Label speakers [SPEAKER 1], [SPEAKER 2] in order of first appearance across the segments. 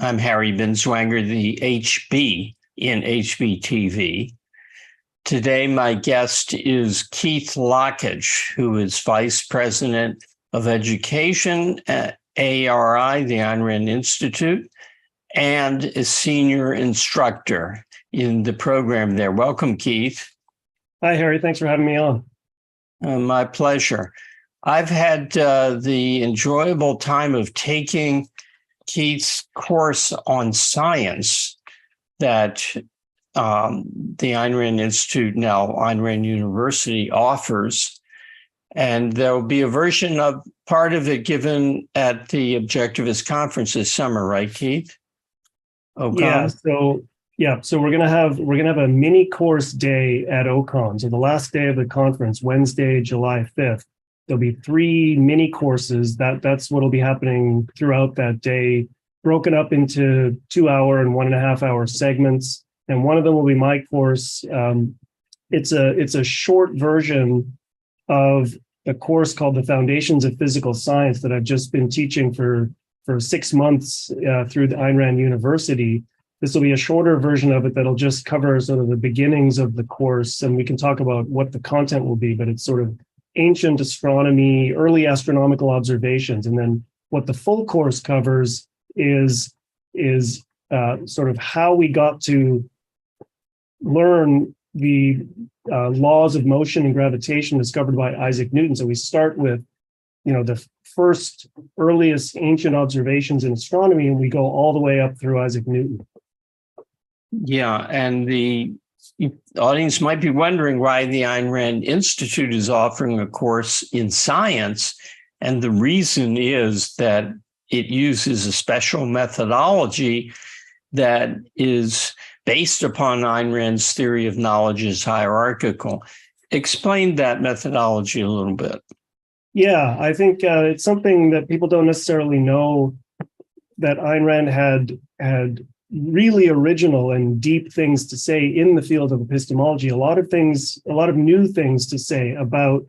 [SPEAKER 1] I'm Harry Binswanger, the HB in HBTV. Today, my guest is Keith Lockitch, who is Vice President of Education at ARI, the Ayn Rand Institute, and a senior instructor in the program there. Welcome, Keith.
[SPEAKER 2] Hi, Harry. Thanks for having me on.
[SPEAKER 1] My pleasure. I've had the enjoyable time of taking Keith's course on science that the Ayn Rand Institute, now Ayn Rand University, offers. And there'll be a version of part of it given at the Objectivist Conference this summer, right, Keith?
[SPEAKER 2] OCON? So we're gonna have a mini course day at OCON. So the last day of the conference, Wednesday, July 5th. There'll be 3 mini courses. That's what'll be happening throughout that day, broken up into 2-hour and 1.5-hour segments. And one of them will be my course. It's a short version of a course called The Foundations of Physical Science that I've just been teaching for 6 months through the Ayn Rand University. This will be a shorter version of it that'll just cover sort of the beginnings of the course, and we can talk about what the content will be, but it's sort of ancient astronomy, early astronomical observations. And then what the full course covers is sort of how we got to learn the laws of motion and gravitation discovered by Isaac Newton. So we start with, the first earliest ancient observations in astronomy, and we go all the way up through Isaac Newton.
[SPEAKER 1] Yeah, and the audience might be wondering why the Ayn Rand Institute is offering a course in science. And the reason is that it uses a special methodology that is based upon Ayn Rand's theory of knowledge as hierarchical. Explain that methodology a little bit.
[SPEAKER 2] Yeah, I think it's something that people don't necessarily know, that Ayn Rand had really original and deep things to say in the field of epistemology, a lot of new things to say about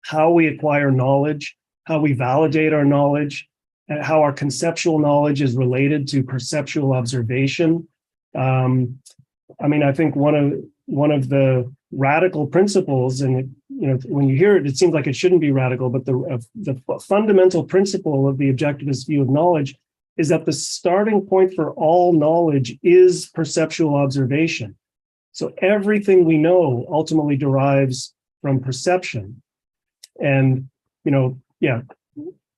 [SPEAKER 2] how we acquire knowledge, how we validate our knowledge, and how our conceptual knowledge is related to perceptual observation. I think one of the radical principles, and when you hear it, it seems like it shouldn't be radical, but the fundamental principle of the objectivist view of knowledge is that the starting point for all knowledge is perceptual observation. So everything we know ultimately derives from perception. And,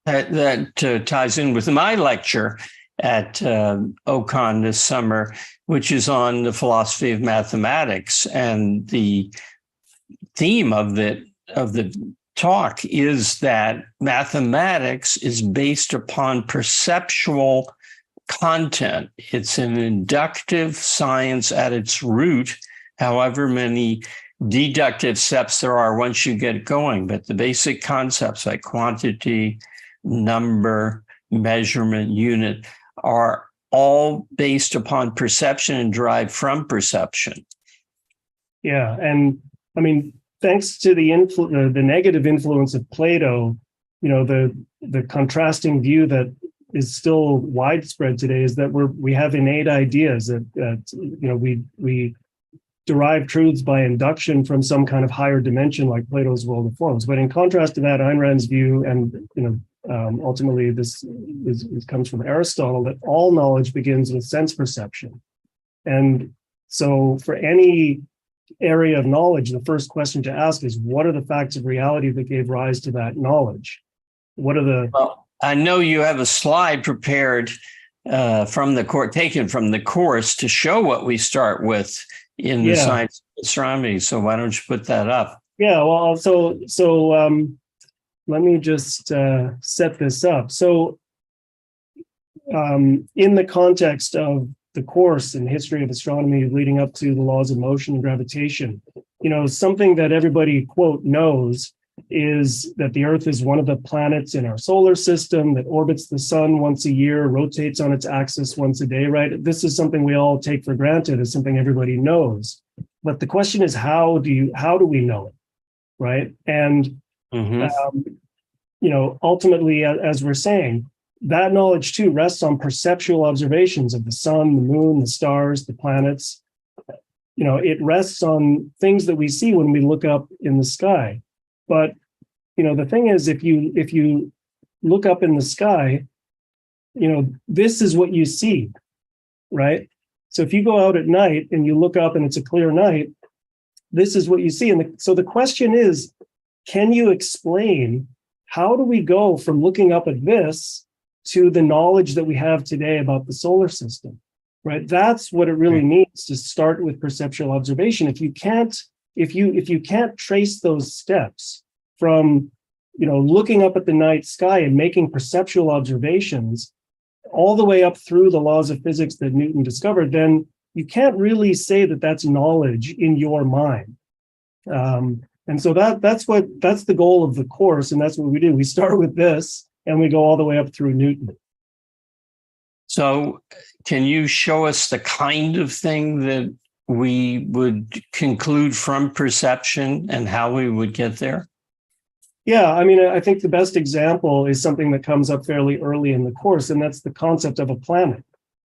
[SPEAKER 1] That ties in with my lecture at OCON this summer, which is on the philosophy of mathematics. And the theme of the talk is that mathematics is based upon perceptual content. It's an inductive science at its root, however many deductive steps there are once you get going. But the basic concepts like quantity, number, measurement, unit are all based upon perception and derived from perception.
[SPEAKER 2] Yeah, and thanks to the negative influence of Plato, the contrasting view that is still widespread today is that we have innate ideas that we derive truths by induction from some kind of higher dimension like Plato's world of forms. But in contrast to that, Ayn Rand's view, and ultimately this comes from Aristotle, that all knowledge begins with sense perception. And so for any area of knowledge, the first question to ask is, what are the facts of reality that gave rise to that knowledge? Well,
[SPEAKER 1] I know you have a slide prepared from the course, taken from the course, to show what we start with in the science of astronomy. So why don't you put that up?
[SPEAKER 2] Yeah, well, so let me just set this up. So in the context of the course in history of astronomy leading up to the laws of motion and gravitation, something that everybody, quote, knows is that the Earth is one of the planets in our solar system that orbits the sun once a year, rotates on its axis once a day, right? This is something we all take for granted, as something everybody knows. But the question is, how do we know it, right? And ultimately, as we're saying, that knowledge too rests on perceptual observations of the sun, the moon, the stars, the planets. It rests on things that we see when we look up in the sky. But, the thing is, if you look up in the sky, this is what you see, right? So if you go out at night and you look up and it's a clear night, this is what you see. And so the question is, can you explain how do we go from looking up at this to the knowledge that we have today about the solar system, right? That's what it really needs, to start with perceptual observation. If you can't trace those steps from, looking up at the night sky and making perceptual observations all the way up through the laws of physics that Newton discovered, then you can't really say that that's knowledge in your mind. And so that's the goal of the course, and that's what we do. We start with this, and we go all the way up through Newton.
[SPEAKER 1] So can you show us the kind of thing that we would conclude from perception and how we would get there?
[SPEAKER 2] Yeah, I think the best example is something that comes up fairly early in the course, and that's the concept of a planet.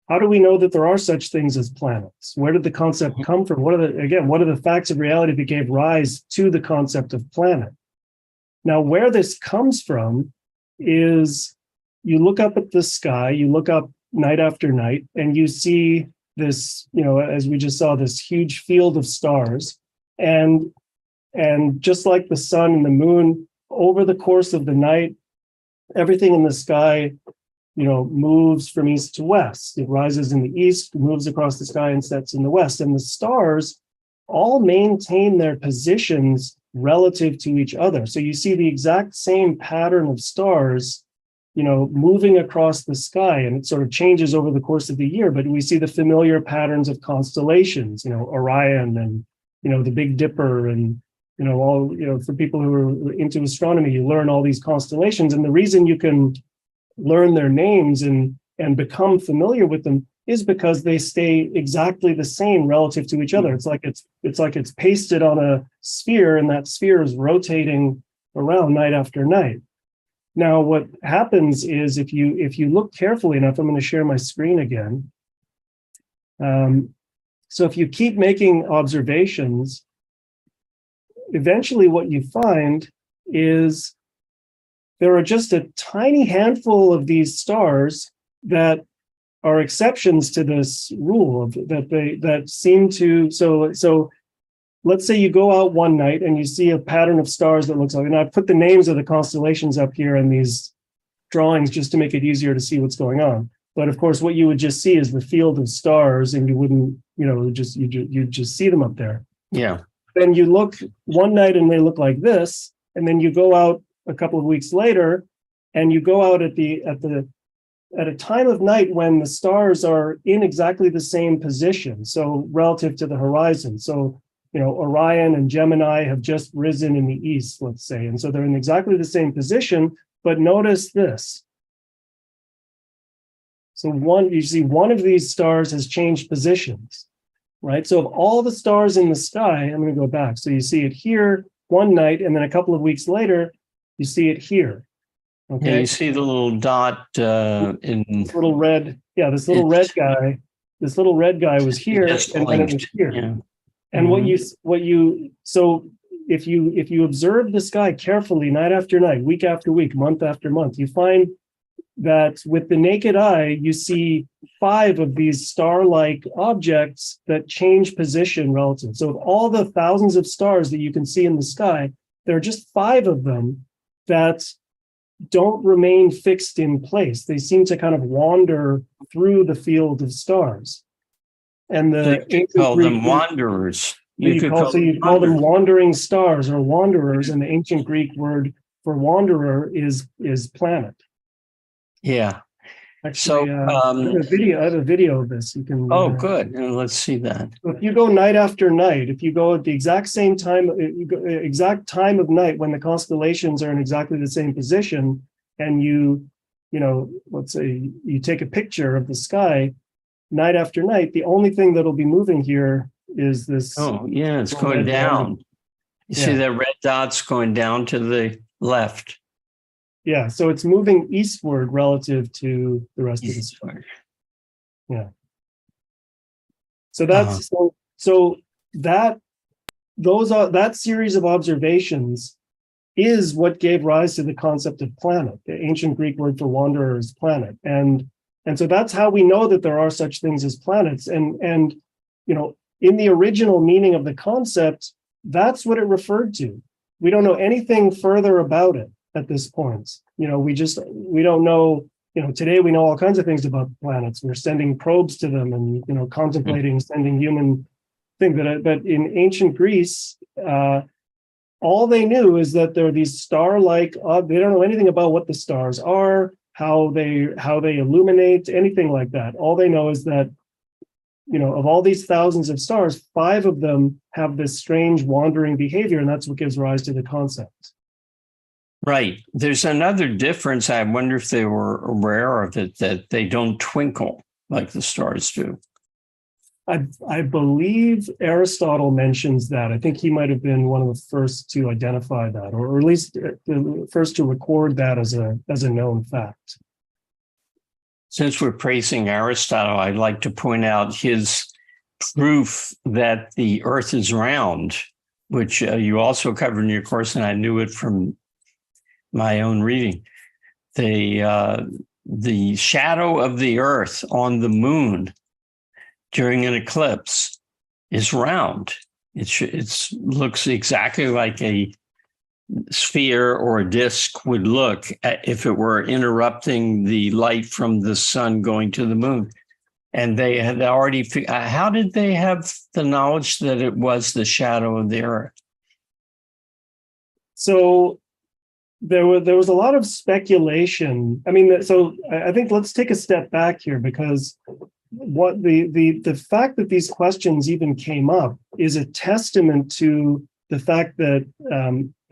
[SPEAKER 2] How do we know that there are such things as planets? Where did the concept come from? What are the facts of reality that gave rise to the concept of planet? Now, where this comes from is you look up at the sky, you look up night after night, and you see this, as we just saw, this huge field of stars. And just like the sun and the moon, over the course of the night, everything in the sky, moves from east to west. It rises in the east, moves across the sky, and sets in the west. And the stars all maintain their positions relative to each other. So you see the exact same pattern of stars, moving across the sky, and it sort of changes over the course of the year. But we see the familiar patterns of constellations, Orion and, the Big Dipper, and for people who are into astronomy, you learn all these constellations. And the reason you can learn their names and become familiar with them is because they stay exactly the same relative to each other. It's like it's pasted on a sphere, and that sphere is rotating around night after night. Now, what happens is if you look carefully enough, I'm going to share my screen again. So if you keep making observations, eventually what you find is there are just a tiny handful of these stars that are exceptions to this rule that seem to. So let's say you go out one night and you see a pattern of stars that looks like, and I've put the names of the constellations up here in these drawings just to make it easier to see what's going on. But of course, what you would just see is the field of stars, and you wouldn't, you just see them up there.
[SPEAKER 1] Yeah.
[SPEAKER 2] Then you look one night and they look like this, and then you go out a couple of weeks later, and you go out at a time of night when the stars are in exactly the same position, so relative to the horizon. So, Orion and Gemini have just risen in the east, let's say, and so they're in exactly the same position. But notice this. So you see one of these stars has changed positions, right? So of all the stars in the sky, I'm going to go back. So you see it here one night, and then a couple of weeks later, you see it here. Okay.
[SPEAKER 1] Yeah, you see the little dot in
[SPEAKER 2] this little red. Yeah, this little red guy. This little red guy was here, and then it was here.
[SPEAKER 1] Yeah.
[SPEAKER 2] And so if you observe the sky carefully, night after night, week after week, month after month, you find that with the naked eye, you see 5 of these star-like objects that change position relative. So of all the thousands of stars that you can see in the sky, there are just 5 of them that don't remain fixed in place. They seem to kind of wander through the field of stars. And
[SPEAKER 1] you call them wanderers.
[SPEAKER 2] You call them wandering stars or wanderers, and the ancient Greek word for wanderer is planet.
[SPEAKER 1] Yeah.
[SPEAKER 2] Actually, I have a video of this. You can.
[SPEAKER 1] Oh, good. Let's see that.
[SPEAKER 2] So if you go night after night, if you go at the exact same time, exact time of night when the constellations are in exactly the same position, and let's say you take a picture of the sky night after night, the only thing that'll be moving here is this.
[SPEAKER 1] Oh, yeah, it's going down. You see that red dot's going down to the left.
[SPEAKER 2] Yeah, so it's moving eastward relative to the rest of the sky. Yeah. So that's that series of observations is what gave rise to the concept of planet. The ancient Greek word for wanderer is planet, and so that's how we know that there are such things as planets. And you know, in the original meaning of the concept, that's what it referred to. We don't know anything further about it at this point. You know, we don't know. You know, today we know all kinds of things about planets. We're sending probes to them, and you know, contemplating sending human things. But in ancient Greece, all they knew is that there are these star-like. They don't know anything about what the stars are, how they illuminate, anything like that. All they know is that, you know, of all these thousands of stars, 5 of them have this strange wandering behavior, and that's what gives rise to the concept.
[SPEAKER 1] Right. There's another difference. I wonder if they were aware of it, that they don't twinkle like the stars do.
[SPEAKER 2] I believe Aristotle mentions that. I think he might have been one of the first to identify that, or at least the first to record that as a known fact.
[SPEAKER 1] Since we're praising Aristotle, I'd like to point out his proof that the Earth is round, which you also covered in your course, and I knew it from my own reading. The shadow of the Earth on the moon during an eclipse is round. It looks exactly like a sphere or a disk would look if it were interrupting the light from the sun going to the moon. And they had already how did they have the knowledge that it was the shadow of the Earth?
[SPEAKER 2] So there was a lot of speculation. I mean, so I think let's take a step back here, because what the fact that these questions even came up is a testament to the fact that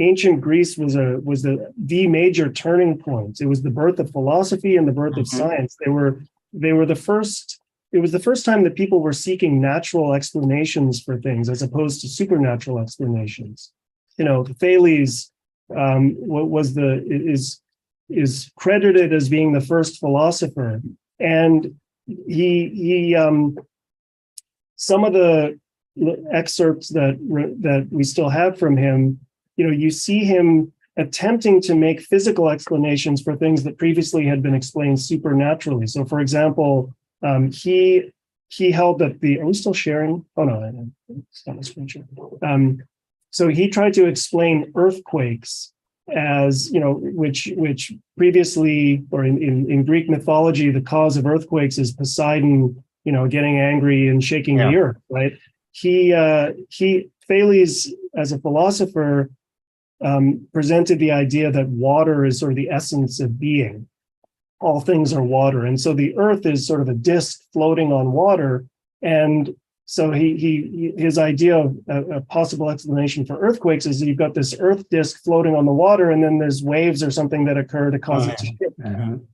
[SPEAKER 2] ancient Greece was the major turning point. It was the birth of philosophy and the birth of science. They were the first. It was the first time that people were seeking natural explanations for things as opposed to supernatural explanations. You know, Thales is credited as being the first philosopher, and he some of the excerpts that we still have from him, you know, you see him attempting to make physical explanations for things that previously had been explained supernaturally. So, for example, he held that are we still sharing? Oh no, it's not my screen share. So he tried to explain earthquakes as, you know, which previously, or in Greek mythology, the cause of earthquakes is Poseidon, you know, getting angry and shaking the earth, right? Thales, as a philosopher, presented the idea that water is sort of the essence of being. All things are water, and so the earth is sort of a disk floating on water. And so his idea of a possible explanation for earthquakes is that you've got this earth disk floating on the water, and then there's waves or something that occur to cause it to shift.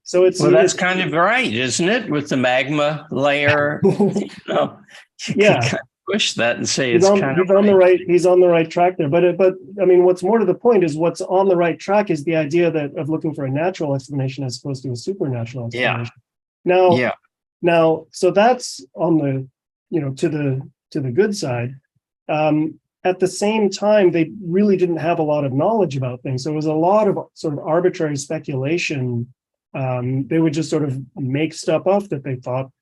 [SPEAKER 2] So that's
[SPEAKER 1] kind of right, isn't it? With the magma layer, you know, you
[SPEAKER 2] yeah.
[SPEAKER 1] can kind of push that and say
[SPEAKER 2] He's on the right track there. But I mean, what's more to the point is what's on the right track is the idea of looking for a natural explanation as opposed to a supernatural explanation. Now, so that's on the, you know, to the good side. At the same time, they really didn't have a lot of knowledge about things. So it was a lot of sort of arbitrary speculation. They would just sort of make stuff up that they thought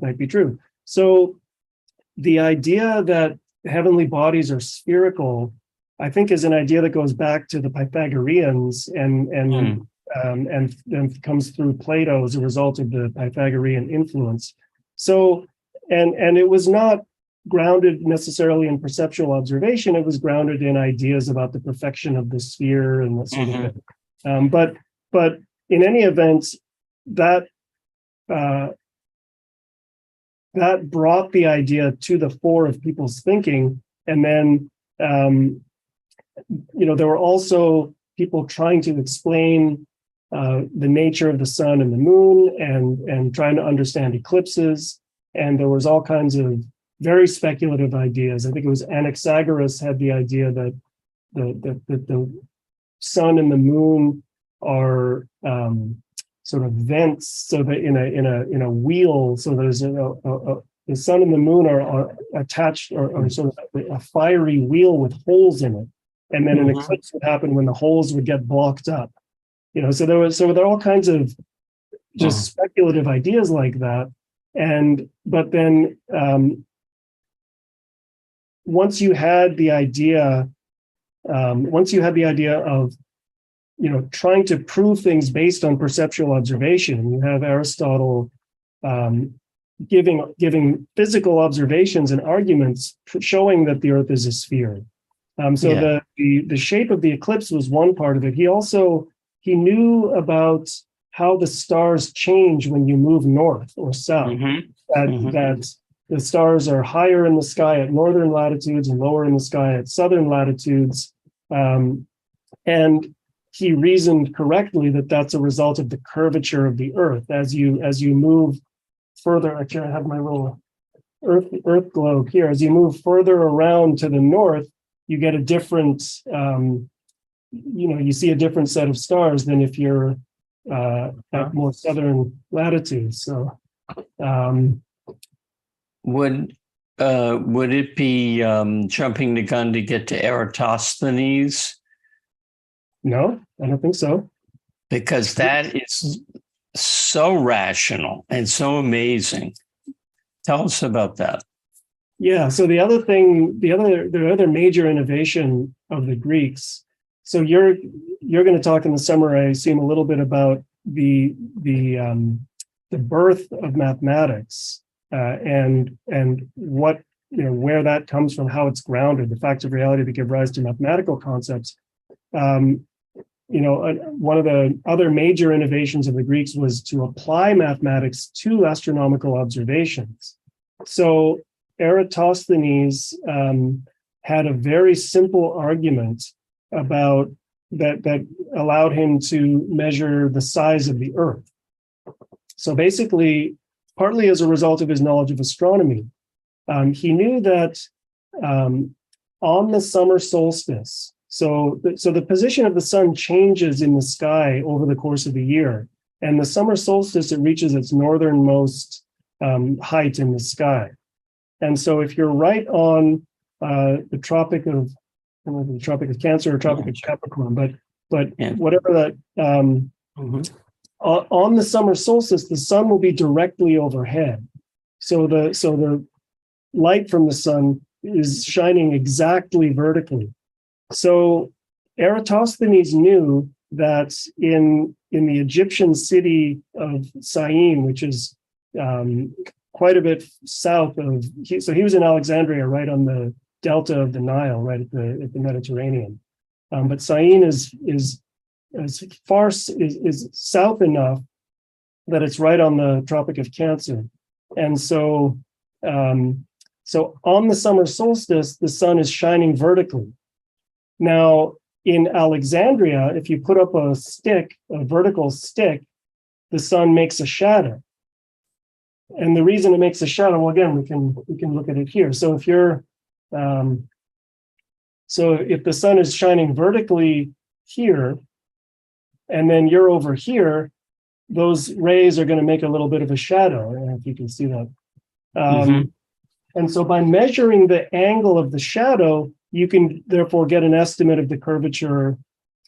[SPEAKER 2] might be true. So the idea that heavenly bodies are spherical, I think, is an idea that goes back to the Pythagoreans and comes through Plato as a result of the Pythagorean influence. So, and it was not grounded necessarily in perceptual observation. It was grounded in ideas about the perfection of the sphere and that sort of thing. But in any event, that brought the idea to the fore of people's thinking. And then, you know, there were also people trying to explain the nature of the sun and the moon and trying to understand eclipses. And there was all kinds of very speculative ideas. I think it was Anaxagoras had the idea that the sun and the moon are sort of vents, so that in a wheel, so there's the sun and the moon are attached, or sort of a fiery wheel with holes in it, and then an eclipse would happen when the holes would get blocked up. So there are all kinds of just speculative ideas like that, but then once you had the idea of trying to prove things based on perceptual observation, you have Aristotle giving physical observations and arguments showing that the Earth is a sphere. The shape of the eclipse was one part of it. He knew about how the stars change when you move north or south. That the stars are higher in the sky at northern latitudes and lower in the sky at southern latitudes, and he reasoned correctly that that's a result of the curvature of the Earth. As you move further, I have my little Earth globe here. As you move further around to the north, you get a different, you see a different set of stars than if you're at more southern latitudes. So,
[SPEAKER 1] would it be jumping the gun to get to Eratosthenes?
[SPEAKER 2] No, I don't think so.
[SPEAKER 1] Because that is so rational and so amazing. Tell us about that.
[SPEAKER 2] Yeah. So the other major innovation of the Greeks. So you're going to talk in the summer, I assume, a little bit about the birth of mathematics and what where that comes from, how it's grounded, the facts of reality that give rise to mathematical concepts. One of the other major innovations of the Greeks was to apply mathematics to astronomical observations. So Eratosthenes had a very simple argument about that allowed him to measure the size of the Earth. So basically, partly as a result of his knowledge of astronomy, he knew that on the summer solstice, so the position of the sun changes in the sky over the course of the year, and the summer solstice, it reaches its northernmost height in the sky. And so if you're right on the Tropic of Cancer or Tropic of Capricorn, but whatever that, on the summer solstice, the sun will be directly overhead. So the light from the sun is shining exactly vertically. So Eratosthenes knew that in the Egyptian city of Syene, which is quite a bit south of, so he was in Alexandria, right on the delta of the Nile, right at the Mediterranean. But Syene is south enough that it's right on the Tropic of Cancer, and so on the summer solstice, the sun is shining vertically. Now, in Alexandria, if you put up a vertical stick, the sun makes a shadow. And the reason it makes a shadow, well, again, we can look at it here. So if you're, if the sun is shining vertically here, and then you're over here, those rays are going to make a little bit of a shadow. I don't know if you can see that. And so by measuring the angle of the shadow, you can therefore get an estimate of the curvature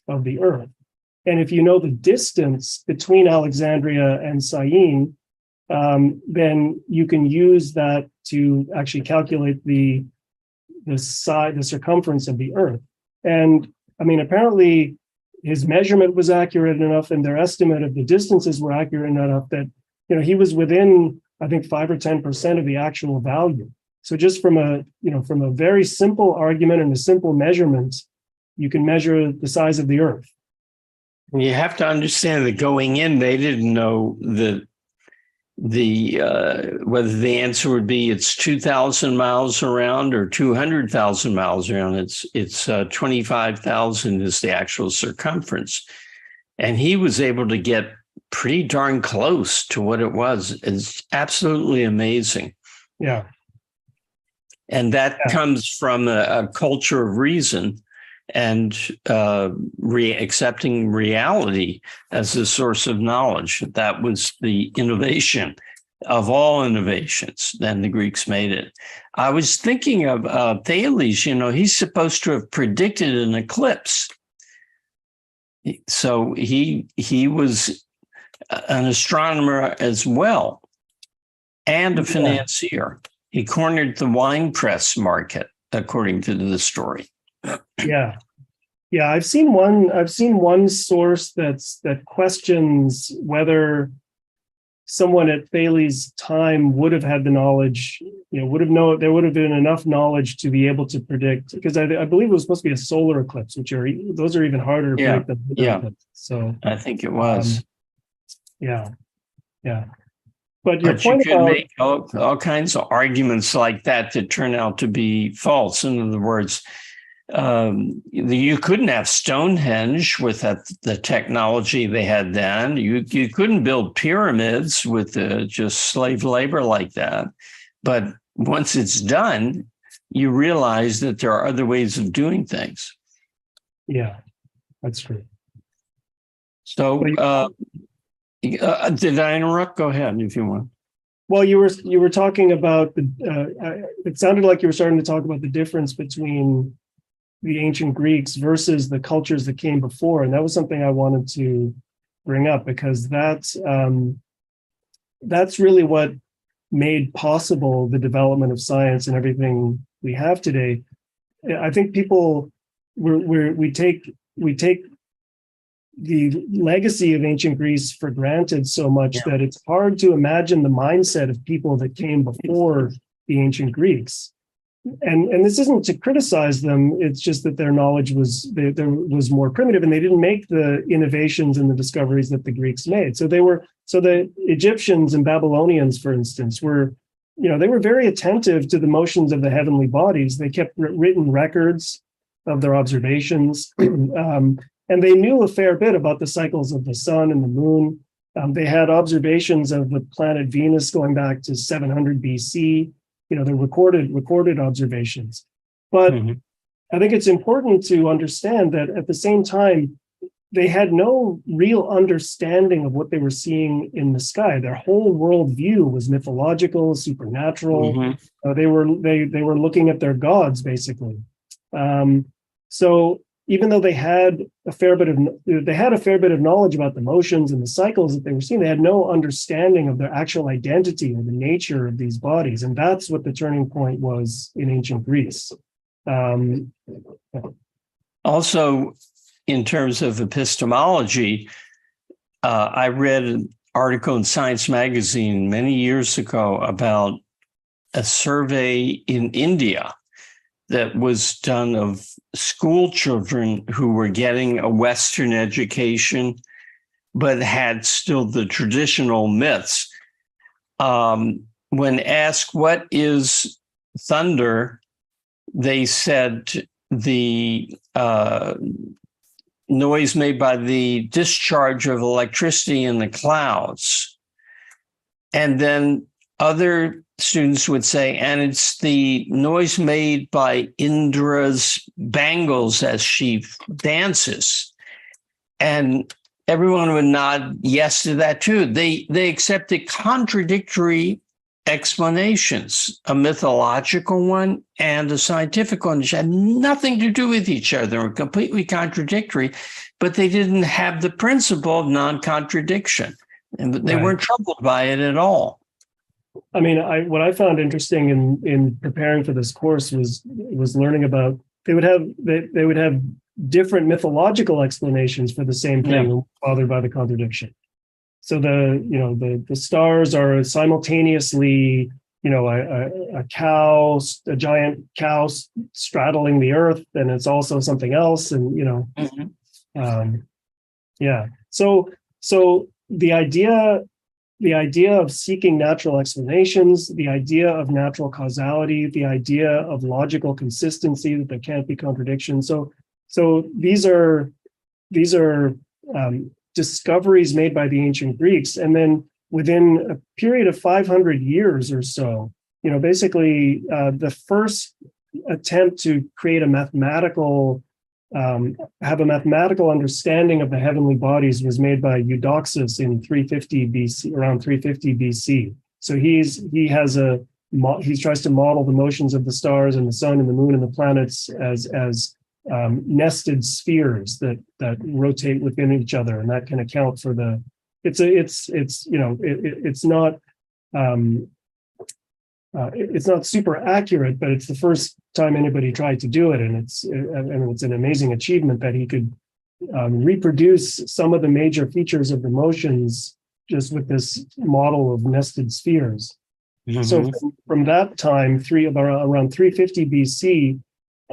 [SPEAKER 2] of the Earth. And if you know the distance between Alexandria and Syene, then you can use that to actually calculate the circumference of the Earth. And I mean, apparently his measurement was accurate enough, and their estimate of the distances were accurate enough that he was within, I think, 5 or 10% of the actual value. So just from a very simple argument and a simple measurement, you can measure the size of the Earth.
[SPEAKER 1] You have to understand that going in, they didn't know whether the answer would be it's 2,000 miles around or 200,000 miles around. It's 25,000 is the actual circumference, and he was able to get pretty darn close to what it was. It's absolutely amazing.
[SPEAKER 2] Yeah.
[SPEAKER 1] And that comes from a culture of reason and accepting reality as a source of knowledge. That was the innovation of all innovations. Then the Greeks made it. I was thinking of Thales. He's supposed to have predicted an eclipse. So he was an astronomer as well, and a financier. He cornered the wine press market, according to the story.
[SPEAKER 2] Yeah. I've seen one source that questions whether someone at Thales' time would have had the knowledge, there would have been enough knowledge to be able to predict, because I believe it was supposed to be a solar eclipse, those are even harder to predict than eclipse. So
[SPEAKER 1] I think it was.
[SPEAKER 2] Yeah. But your point
[SPEAKER 1] you could make all kinds of arguments like that turn out to be false. In other words, you couldn't have Stonehenge with the technology they had then. You couldn't build pyramids with just slave labor like that. But once it's done, you realize that there are other ways of doing things.
[SPEAKER 2] Yeah, that's true.
[SPEAKER 1] So, did I interrupt? Go ahead if you want.
[SPEAKER 2] Well, you were talking about it sounded like you were starting to talk about the difference between the ancient Greeks versus the cultures that came before, and that was something I wanted to bring up, because that's really what made possible the development of science and everything we have today. I think people we take the legacy of ancient Greece for granted so much that it's hard to imagine the mindset of people that came before the ancient Greeks. And this isn't to criticize them. It's just that their knowledge was more primitive, and they didn't make the innovations and the discoveries that the Greeks made. So the Egyptians and Babylonians, for instance, they were very attentive to the motions of the heavenly bodies. They kept written records of their observations, and they knew a fair bit about the cycles of the sun and the moon. They had observations of the planet Venus going back to 700 BC. They're recorded observations. But I think it's important to understand that at the same time, they had no real understanding of what they were seeing in the sky. Their whole worldview was mythological, supernatural. They were looking at their gods, basically. So even though they had a fair bit of knowledge about the motions and the cycles that they were seeing, they had no understanding of their actual identity or the nature of these bodies, and that's what the turning point was in ancient Greece.
[SPEAKER 1] Also, in terms of epistemology, I read an article in Science Magazine many years ago about a survey in India that was done of school children who were getting a Western education, but had still the traditional myths. When asked, what is thunder, they said the noise made by the discharge of electricity in the clouds. And then other students would say, and it's the noise made by Indra's bangles as she dances. And everyone would nod yes to that too. They accepted contradictory explanations, a mythological one and a scientific one, which had nothing to do with each other, were completely contradictory, but they didn't have the principle of non-contradiction. And they weren't troubled by it at all.
[SPEAKER 2] I mean, what I found interesting in preparing for this course was learning about they would have different mythological explanations for the same thing, bothered by the contradiction. So the stars are simultaneously, a giant cow straddling the earth, and it's also something else, and So the idea of seeking natural explanations, the idea of natural causality, the idea of logical consistency, that there can't be contradiction. So these are discoveries made by the ancient Greeks, and then within a period of 500 years or so, basically the first attempt to create a mathematical have a mathematical understanding of the heavenly bodies was made by Eudoxus in 350 BC, around 350 BC. So he tries to model the motions of the stars and the sun and the moon and the planets as nested spheres that rotate within each other, and that can account for the. It's not super accurate, but it's the first time anybody tried to do it, and it's an amazing achievement that he could reproduce some of the major features of the motions just with this model of nested spheres. Mm-hmm. So from that time, around 350 BC,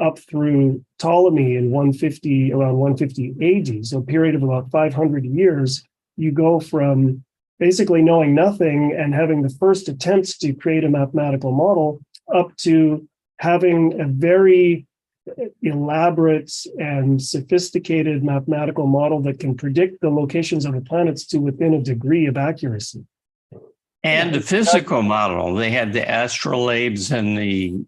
[SPEAKER 2] up through Ptolemy in around 150 AD, so a period of about 500 years, you go from basically knowing nothing and having the first attempts to create a mathematical model up to having a very elaborate and sophisticated mathematical model that can predict the locations of the planets to within a degree of accuracy.
[SPEAKER 1] And a physical model. They had the astrolabes and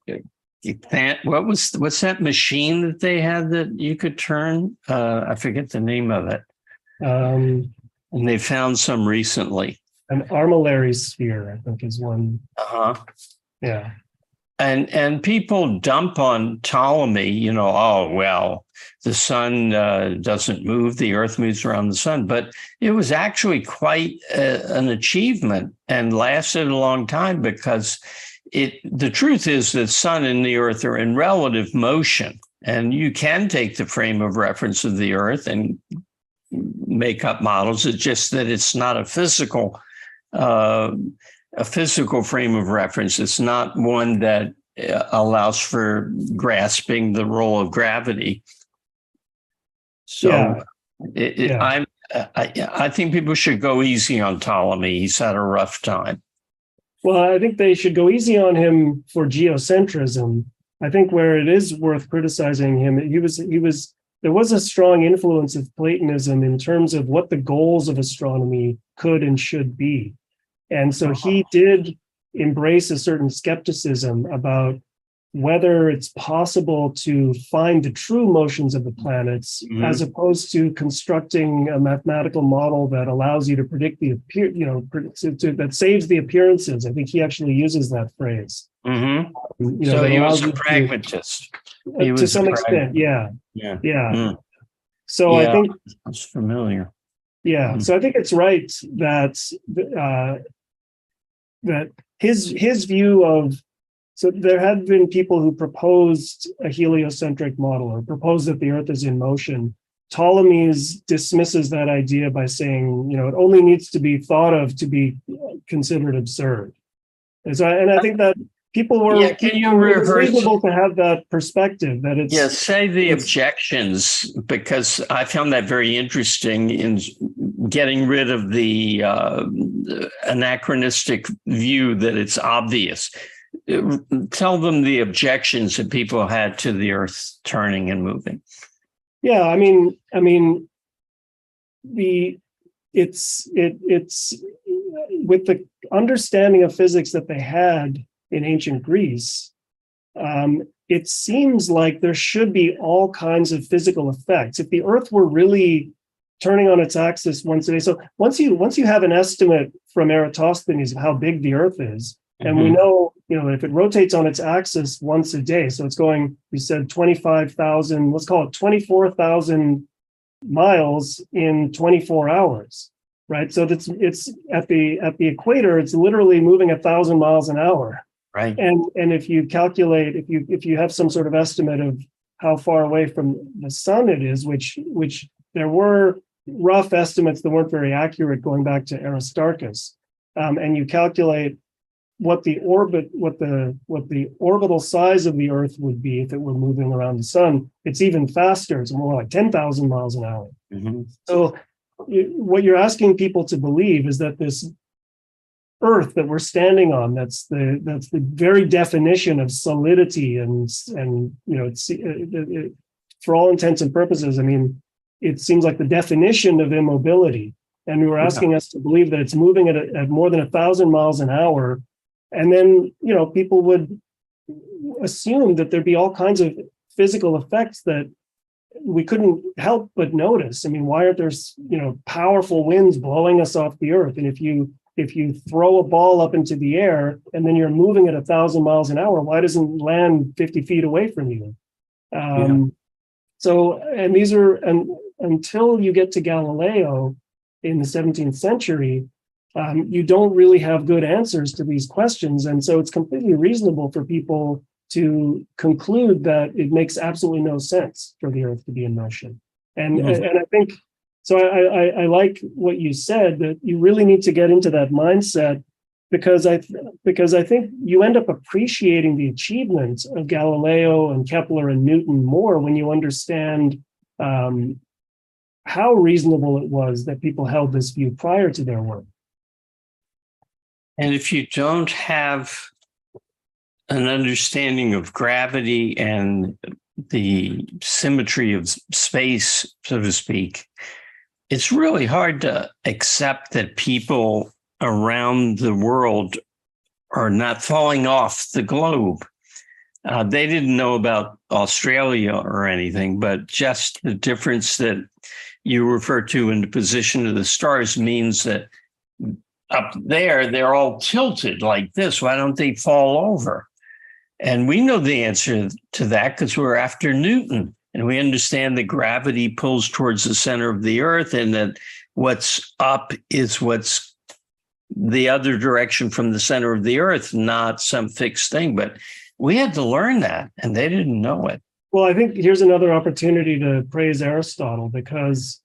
[SPEAKER 1] what's that machine that they had that you could turn? I forget the name of it. And they found some recently.
[SPEAKER 2] An armillary sphere, I think, is one. Yeah.
[SPEAKER 1] And people dump on Ptolemy, the sun doesn't move, the earth moves around the sun. But it was actually quite an achievement and lasted a long time because the truth is that the sun and the earth are in relative motion. And you can take the frame of reference of the earth and make up models. It's just that it's not a physical frame of reference. It's not one that allows for grasping the role of gravity. So I think people should go easy on Ptolemy. He's had a rough time.
[SPEAKER 2] Well, I think they should go easy on him for geocentrism. I think where it is worth criticizing him, there was a strong influence of Platonism in terms of what the goals of astronomy could and should be. And so he did embrace a certain skepticism about whether it's possible to find the true motions of the planets, as opposed to constructing a mathematical model that allows you to predict that saves the appearances. I think he actually uses that phrase.
[SPEAKER 1] So he was a pragmatist.
[SPEAKER 2] To some extent, yeah. So I think
[SPEAKER 1] that's familiar.
[SPEAKER 2] Yeah, so I think it's right that that his view of, so there had been people who proposed a heliocentric model or proposed that the Earth is in motion. Ptolemy dismisses that idea by saying, it only needs to be thought of to be considered absurd. And I think that people were reasonable to have that perspective that it's
[SPEAKER 1] say the objections, because I found that very interesting in getting rid of the anachronistic view that it's obvious. Tell them the objections that people had to the Earth turning and moving.
[SPEAKER 2] Yeah, I mean, it's with the understanding of physics that they had in ancient Greece, it seems like there should be all kinds of physical effects. If the Earth were really turning on its axis once a day, so once you have an estimate from Eratosthenes of how big the Earth is, and we know, if it rotates on its axis once a day, so it's going, we said 25,000, let's call it 24,000 miles in 24 hours, right? So it's at the equator, it's literally moving 1,000 miles an hour.
[SPEAKER 1] Right.
[SPEAKER 2] And if you calculate, if you have some sort of estimate of how far away from the sun it is, which there were rough estimates that weren't very accurate going back to Aristarchus, and you calculate what the orbital size of the Earth would be if it were moving around the sun, it's even faster. It's more like 10,000 miles an hour. So what you're asking people to believe is that this Earth that we're standing on, that's the very definition of solidity, and for all intents and purposes, I mean, it seems like the definition of immobility. And we were asking us to believe that it's moving at more than 1,000 miles an hour. And then, people would assume that there'd be all kinds of physical effects that we couldn't help but notice. I mean, why aren't there, powerful winds blowing us off the earth? And if you throw a ball up into the air and then you're moving at 1,000 miles an hour, why doesn't it land 50 feet away from you? So, and these are, and until you get to Galileo in the 17th century, you don't really have good answers to these questions. And so it's completely reasonable for people to conclude that it makes absolutely no sense for the Earth to be in motion. And I think, so I like what you said, that you really need to get into that mindset, because I think you end up appreciating the achievements of Galileo and Kepler and Newton more when you understand how reasonable it was that people held this view prior to their work.
[SPEAKER 1] And if you don't have an understanding of gravity and the symmetry of space, so to speak, it's really hard to accept that people around the world are not falling off the globe. They didn't know about Australia or anything, but just the difference that you refer to in the position of the stars means that up there, they're all tilted like this. Why don't they fall over? And we know the answer to that because we're after Newton. And we understand that gravity pulls towards the center of the earth, and that what's up is what's the other direction from the center of the earth, not some fixed thing. But we had to learn that, and they didn't know it.
[SPEAKER 2] Well, I think here's another opportunity to praise Aristotle, because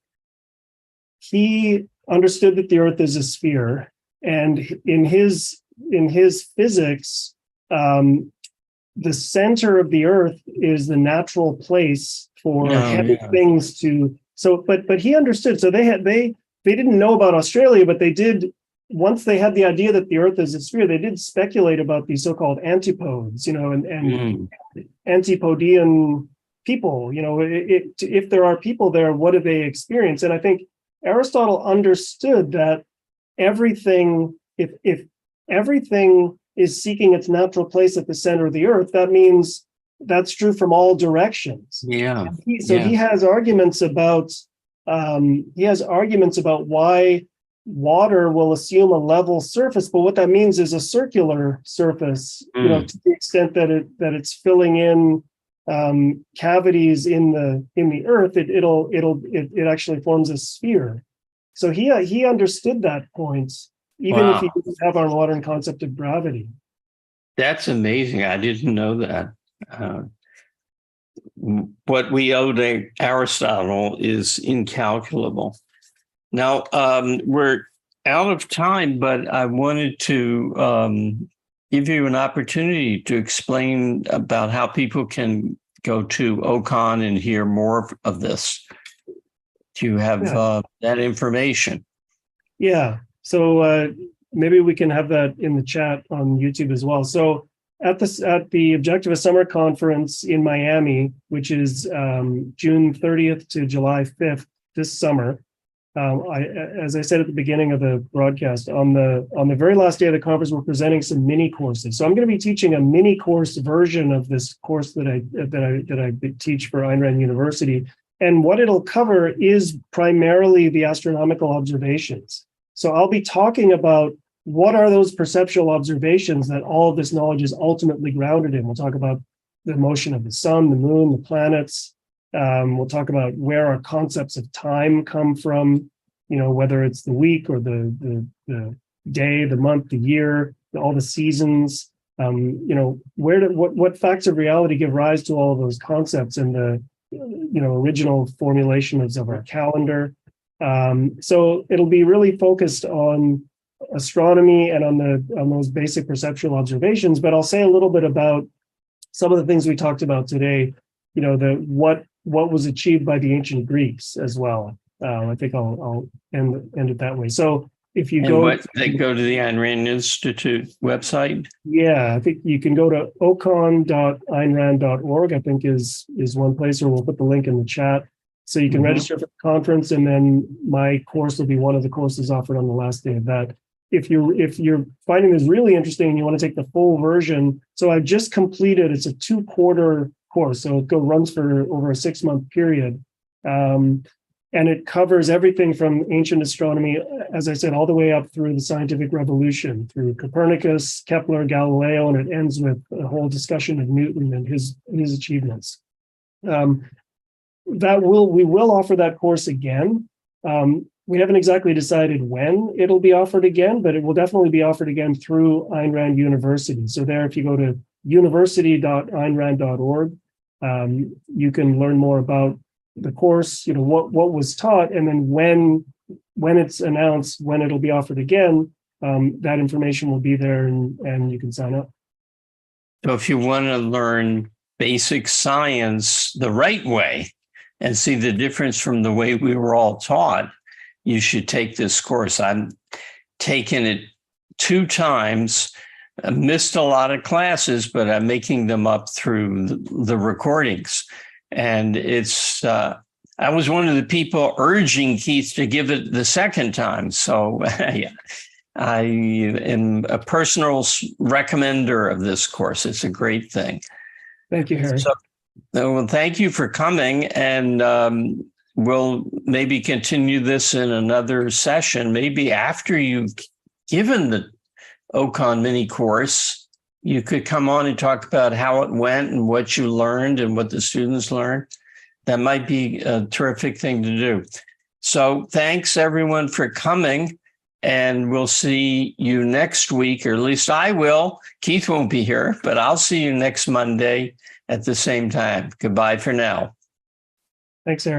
[SPEAKER 2] he understood that the earth is a sphere. And in his physics, the center of the earth is the natural place for heavy things to. So, but he understood. So they didn't know about Australia, but they did. Once they had the idea that the earth is a sphere, they did speculate about these so-called antipodes, and antipodean people. If there are people there, what do they experience? And I think Aristotle understood that everything, if everything is seeking its natural place at the center of the earth, that means that's true from all directions. He has arguments about why water will assume a level surface, but what that means is a circular surface, to the extent that it's filling in cavities in the earth, it actually forms a sphere. So he understood that point, even if he didn't have our modern concept of gravity.
[SPEAKER 1] That's amazing. I didn't know that. What we owe to Aristotle is incalculable. Now, we're out of time, but I wanted to give you an opportunity to explain about how people can go to OCON and hear more of this. Do you have that information? Yeah.
[SPEAKER 2] So maybe we can have that in the chat on YouTube as well. So at the Objective Summer Conference in Miami, which is June 30th to July 5th this summer, as I said at the beginning of the broadcast, on the very last day of the conference, we're presenting some mini courses. So I'm going to be teaching a mini course version of this course that I teach for Ayn Rand University. And what it'll cover is primarily the astronomical observations. So I'll be talking about what are those perceptual observations that all of this knowledge is ultimately grounded in. We'll talk about the motion of the sun, the moon, the planets. We'll talk about where our concepts of time come from, whether it's the week or the day, the month, the year, all the seasons, what facts of reality give rise to all of those concepts and the original formulations of our calendar. So it'll be really focused on astronomy and on those basic perceptual observations, but I'll say a little bit about some of the things we talked about today, what was achieved by the ancient Greeks as well. I think I'll end it that way. So if you
[SPEAKER 1] they go to the Ayn Rand Institute website?
[SPEAKER 2] Yeah, I think you can go to ocon.aynrand.org, I think is one place, or we'll put the link in the chat. So you can register for the conference, and then my course will be one of the courses offered on the last day of that. If you're finding this really interesting and you want to take the full version, so I've just completed, it's a 2-quarter course. So it runs for over a 6-month period. And it covers everything from ancient astronomy, as I said, all the way up through the scientific revolution, through Copernicus, Kepler, Galileo, and it ends with a whole discussion of Newton and his achievements. We will offer that course again. We haven't exactly decided when it'll be offered again, but it will definitely be offered again through Ayn Rand University. So there, if you go to university.aynrand.org, you can learn more about the course, what was taught, and then when it's announced, when it'll be offered again, that information will be there and you can sign up.
[SPEAKER 1] So if you want to learn basic science the right way and see the difference from the way we were all taught, you should take this course. I've taken it 2 times. I missed a lot of classes, but I'm making them up through the recordings. And it's, I was one of the people urging Keith to give it the second time. So I am a personal recommender of this course. It's a great thing.
[SPEAKER 2] Thank you, Harry.
[SPEAKER 1] Well, thank you for coming. And we'll maybe continue this in another session, maybe after you've given the OCON mini course. You could come on and talk about how it went and what you learned and what the students learned. That might be a terrific thing to do. So thanks, everyone, for coming. And we'll see you next week, or at least I will. Keith won't be here, but I'll see you next Monday at the same time. Goodbye for now.
[SPEAKER 2] Thanks, Harry.